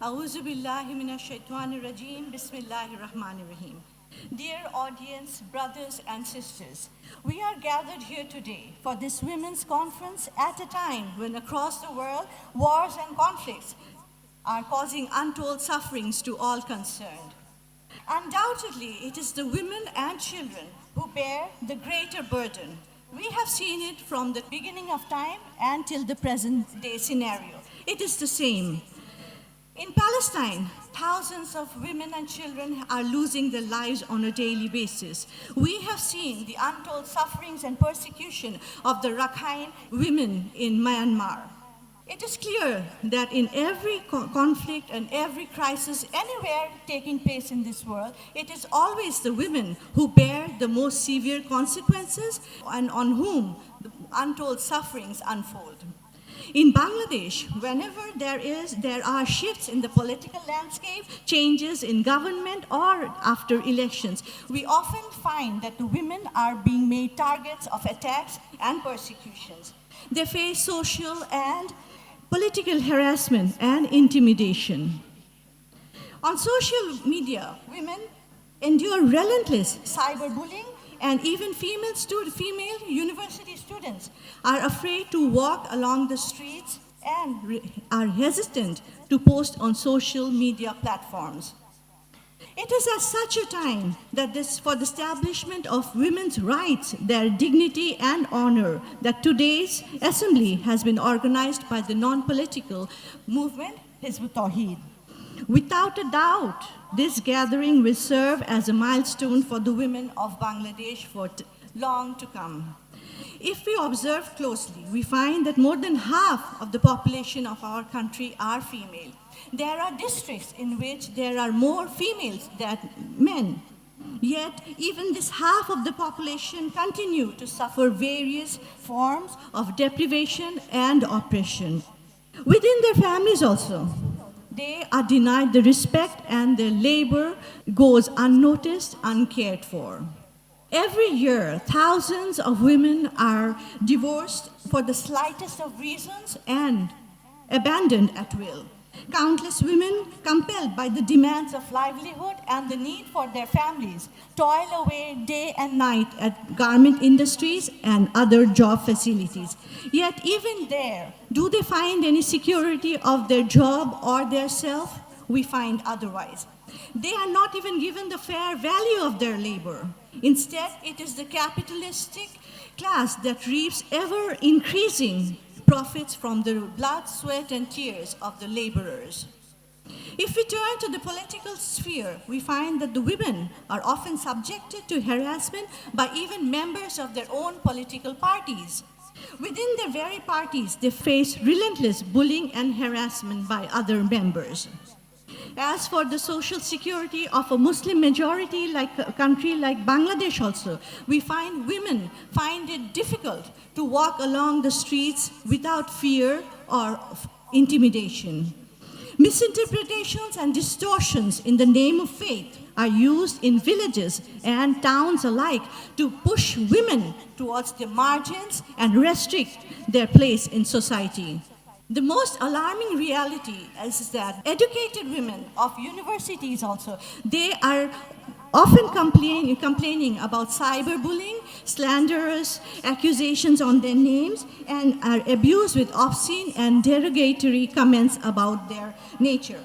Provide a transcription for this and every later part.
A'udhu billahi minash shaitanir rajim. Bismillahir rahmanir rahim. Dear audience, brothers and sisters, we are gathered here today for this women's conference at a time when across the world wars and conflicts are causing untold sufferings to all concerned. Undoubtedly, it is the women and children who bear the greater burden. We have seen it from the beginning of time until the present day scenario. It is the same. In Palestine, thousands of women and children are losing their lives on a daily basis. We have seen the untold sufferings and persecution of the Rakhine women in Myanmar. It is clear that in every conflict and every crisis anywhere taking place in this world, it is always the women who bear the most severe consequences and on whom the untold sufferings unfold. In Bangladesh, whenever there are shifts in the political landscape, changes in government, or after elections, we often find that the women are being made targets of attacks and persecutions. They face social and political harassment and intimidation. On social media, women endure relentless cyberbullying, and even female university students are afraid to walk along the streets and are hesitant to post on social media platforms. It is at such a time that for the establishment of women's rights, their dignity and honor, that today's assembly has been organized by the non-political movement Hizb ut-Tawheed. Without a doubt, this gathering will serve as a milestone for the women of Bangladesh for long to come. If we observe closely, we find that more than half of the population of our country are female. There are districts in which there are more females than men. Yet, even this half of the population continue to suffer various forms of deprivation and oppression. Within their families also, they are denied the respect and their labor goes unnoticed, uncared for. Every year, thousands of women are divorced for the slightest of reasons and abandoned at will. Countless women, compelled by the demands of livelihood and the need for their families, toil away day and night at garment industries and other job facilities. Yet even there, do they find any security of their job or their self? We find otherwise. They are not even given the fair value of their labor. Instead, it is the capitalistic class that reaps ever increasing profits from the blood, sweat, and tears of the laborers. If we turn to the political sphere, we find that the women are often subjected to harassment by even members of their own political parties. Within their very parties, they face relentless bullying and harassment by other members. As for the social security of a Muslim majority like a country like Bangladesh also, we find women find it difficult to walk along the streets without fear or intimidation. Misinterpretations and distortions in the name of faith are used in villages and towns alike to push women towards the margins and restrict their place in society. The most alarming reality is that educated women of universities also, they are often complaining about cyberbullying, slanderous accusations on their names, and are abused with obscene and derogatory comments about their nature.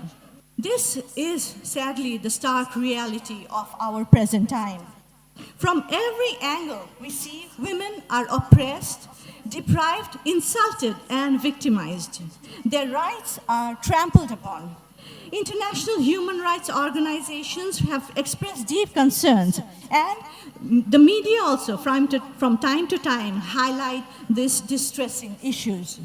This is sadly the stark reality of our present time. From every angle, we see women are oppressed, deprived, insulted, and victimized. Their rights are trampled upon. International human rights organizations have expressed deep concerns, and the media also, from time to time, highlight these distressing issues.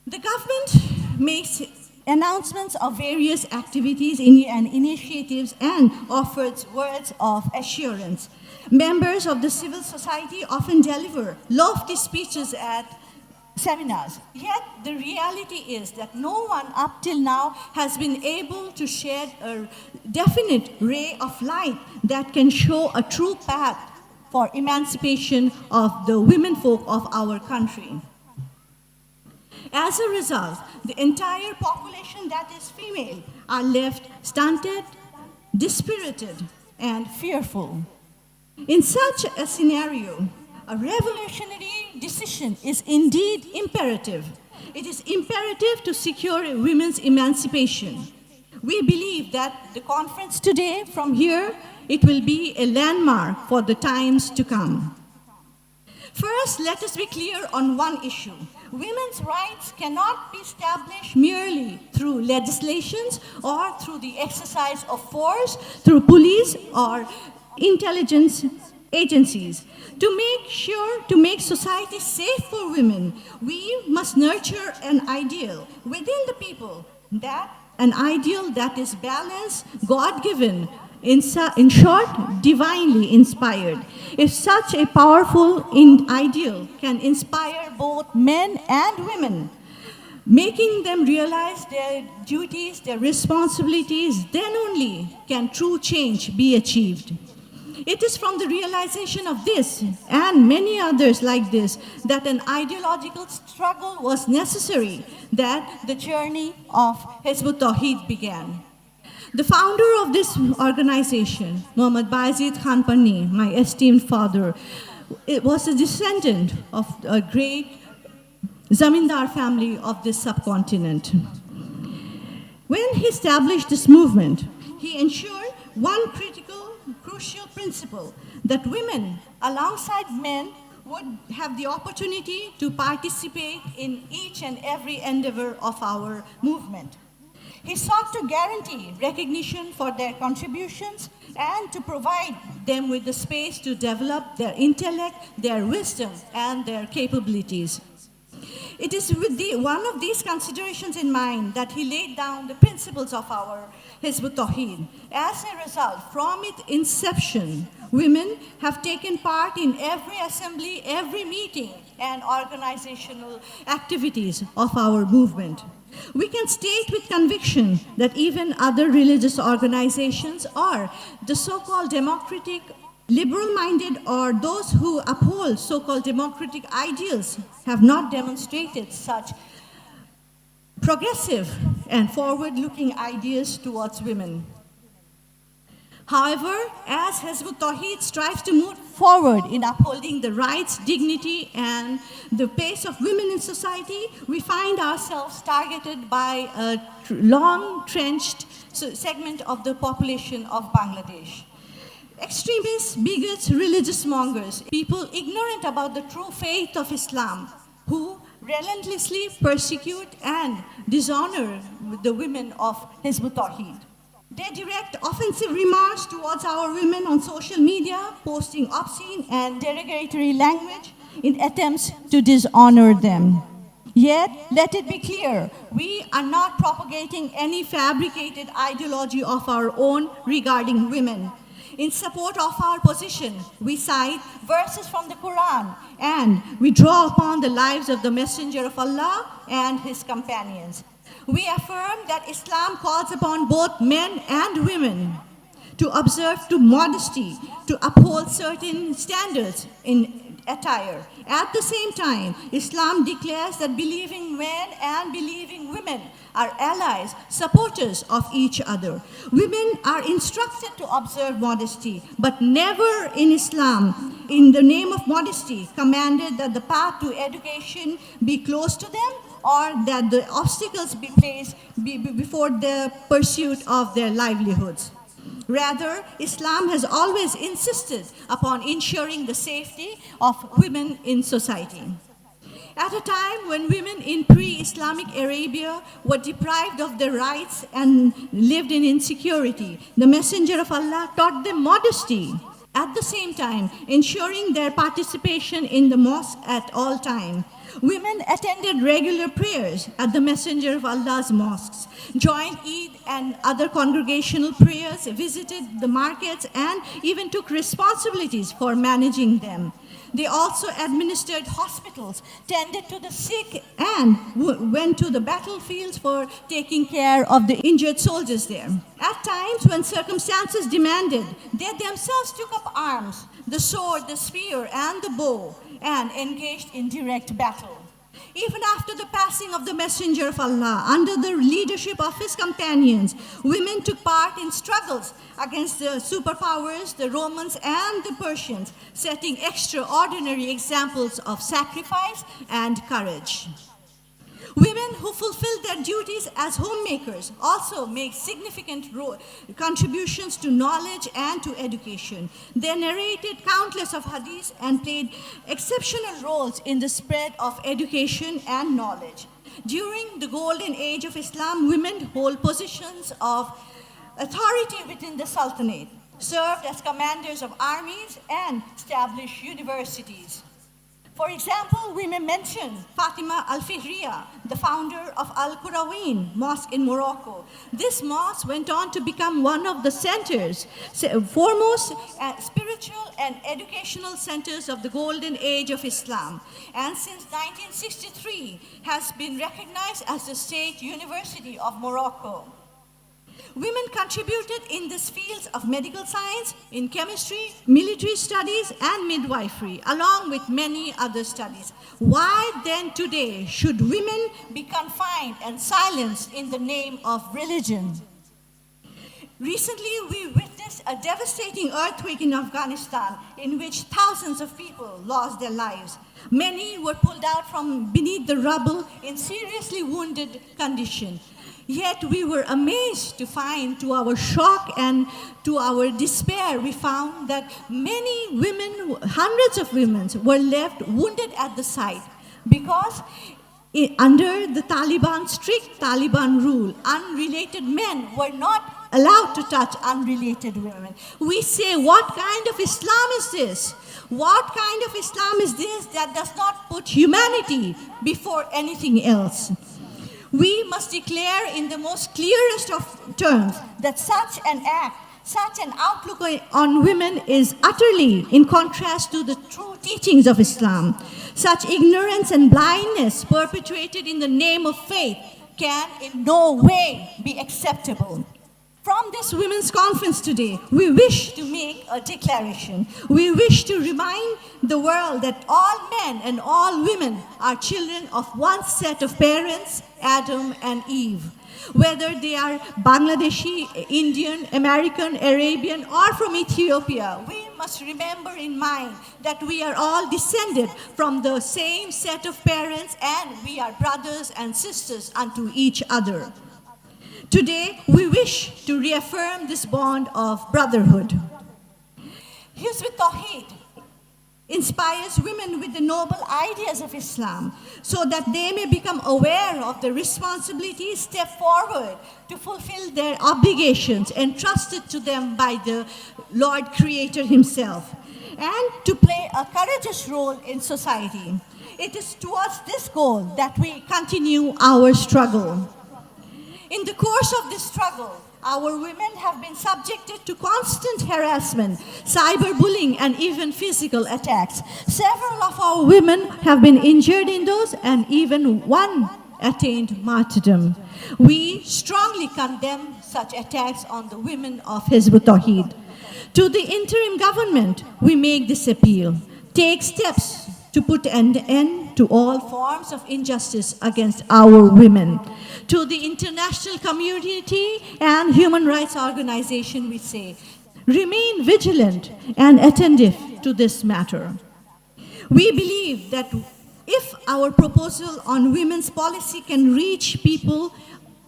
The government makes announcements of various activities and initiatives and offers words of assurance. Members of the civil society often deliver lofty speeches at seminars. Yet the reality is that no one up till now has been able to shed a definite ray of light that can show a true path for emancipation of the women folk of our country. As a result, the entire population that is female are left stunted, dispirited, and fearful. In such a scenario, a revolutionary decision is indeed imperative. It is imperative to secure women's emancipation. We believe that the conference today, from here, it will be a landmark for the times to come. First, let us be clear on one issue. Women's rights cannot be established merely through legislations or through the exercise of force, through police or intelligence agencies. To make society safe for women, we must nurture an ideal within the people, an ideal that is balanced, God-given, in short, divinely inspired. If such a powerful ideal can inspire both men and women, making them realize their duties, their responsibilities, then only can true change be achieved. It is from the realization of this and many others like this that an ideological struggle was necessary, that the journey of Hizb ut-Tawheed began. The founder of this organization, Muhammad Bayezid Khan Panni, my esteemed father, was a descendant of a great Zamindar family of this subcontinent. When he established this movement, he ensured one crucial principle, that women, alongside men, would have the opportunity to participate in each and every endeavor of our movement. He sought to guarantee recognition for their contributions and to provide them with the space to develop their intellect, their wisdom, and their capabilities. It is with one of these considerations in mind that he laid down the principles of our Hizb ut-Tawheed. As a result, from its inception, women have taken part in every assembly, every meeting, and organizational activities of our movement. We can state with conviction that even other religious organizations or the so-called democratic, liberal-minded, or those who uphold so-called democratic ideals have not demonstrated such progressive and forward-looking ideas towards women. However, as Hizb ut-Tawheed strives to move forward in upholding the rights, dignity, and the pace of women in society, we find ourselves targeted by a long-trenched segment of the population of Bangladesh. Extremists, bigots, religious mongers, people ignorant about the true faith of Islam, who relentlessly persecute and dishonor the women of Hizb ut-Tawheed. They direct offensive remarks towards our women on social media, posting obscene and derogatory language in attempts to dishonor them. Yet, let it be clear, we are not propagating any fabricated ideology of our own regarding women. In support of our position, we cite verses from the Quran and we draw upon the lives of the Messenger of Allah and his companions. We affirm that Islam calls upon both men and women to observe modesty, to uphold certain standards in attire. At the same time, Islam declares that believing men and believing women are allies, supporters of each other. Women are instructed to observe modesty, but never in Islam, in the name of modesty, commanded that the path to education be closed to them or that the obstacles be placed before the pursuit of their livelihoods. Rather, Islam has always insisted upon ensuring the safety of women in society. At a time when women in pre-Islamic Arabia were deprived of their rights and lived in insecurity, the Messenger of Allah taught them modesty. At the same time, ensuring their participation in the mosque at all times. Women attended regular prayers at the Messenger of Allah's mosques, joined Eid and other congregational prayers, visited the markets, and even took responsibilities for managing them. They also administered hospitals, tended to the sick, and went to the battlefields for taking care of the injured soldiers there. At times, when circumstances demanded, they themselves took up arms, the sword, the spear, and the bow, and engaged in direct battle. Even after the passing of the Messenger of Allah, under the leadership of his companions, women took part in struggles against the superpowers, the Romans and the Persians, setting extraordinary examples of sacrifice and courage. Women who fulfill their duties as homemakers also make significant contributions to knowledge and to education. They narrated countless of hadiths and played exceptional roles in the spread of education and knowledge. During the golden age of Islam, women hold positions of authority within the Sultanate, served as commanders of armies, and established universities. For example, we may mention Fatima Al-Fihriya, the founder of Al-Qurawin Mosque in Morocco. This mosque went on to become one of the centers, foremost spiritual and educational centers of the golden age of Islam, and since 1963 has been recognized as the State University of Morocco. Women contributed in these fields of medical science, in chemistry, military studies, and midwifery, along with many other studies. Why then today should women be confined and silenced in the name of religion? Recently, we witnessed a devastating earthquake in Afghanistan in which thousands of people lost their lives. Many were pulled out from beneath the rubble in seriously wounded condition. Yet we were amazed to find, to our shock and to our despair, we found that many women, hundreds of women, were left wounded at the site because under the strict Taliban rule, unrelated men were not allowed to touch unrelated women. We say, what kind of Islam is this? What kind of Islam is this that does not put humanity before anything else? We must declare in the most clearest of terms that such an act, such an outlook on women is utterly in contrast to the true teachings of Islam. Such ignorance and blindness perpetrated in the name of faith can in no way be acceptable. From this women's conference today, we wish to make a declaration. We wish to remind the world that all men and all women are children of one set of parents, Adam and Eve. Whether they are Bangladeshi, Indian, American, Arabian, or from Ethiopia, we must remember in mind that we are all descended from the same set of parents and we are brothers and sisters unto each other. Today, we wish to reaffirm this bond of brotherhood. Hizb ut-Tawheed inspires women with the noble ideas of Islam so that they may become aware of the responsibilities, step forward to fulfill their obligations entrusted to them by the Lord Creator Himself, and to play a courageous role in society. It is towards this goal that we continue our struggle. In the course of this struggle, our women have been subjected to constant harassment, cyberbullying, and even physical attacks. Several of our women have been injured in those, and even one attained martyrdom. We strongly condemn such attacks on the women of Hizb ut-Tawheed. To the interim government, we make this appeal. Take steps to put an end to all forms of injustice against our women. To the international community and human rights organization, we say, remain vigilant and attentive to this matter. We believe that if our proposal on women's policy can reach people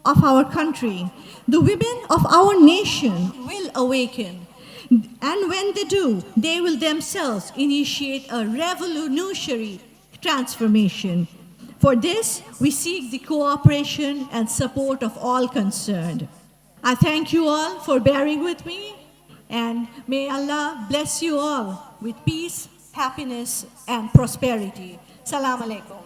of our country, the women of our nation will awaken. And when they do, they will themselves initiate a revolutionary transformation. For this, we seek the cooperation and support of all concerned. I thank you all for bearing with me, and may Allah bless you all with peace, happiness, and prosperity. Salaam alaikum.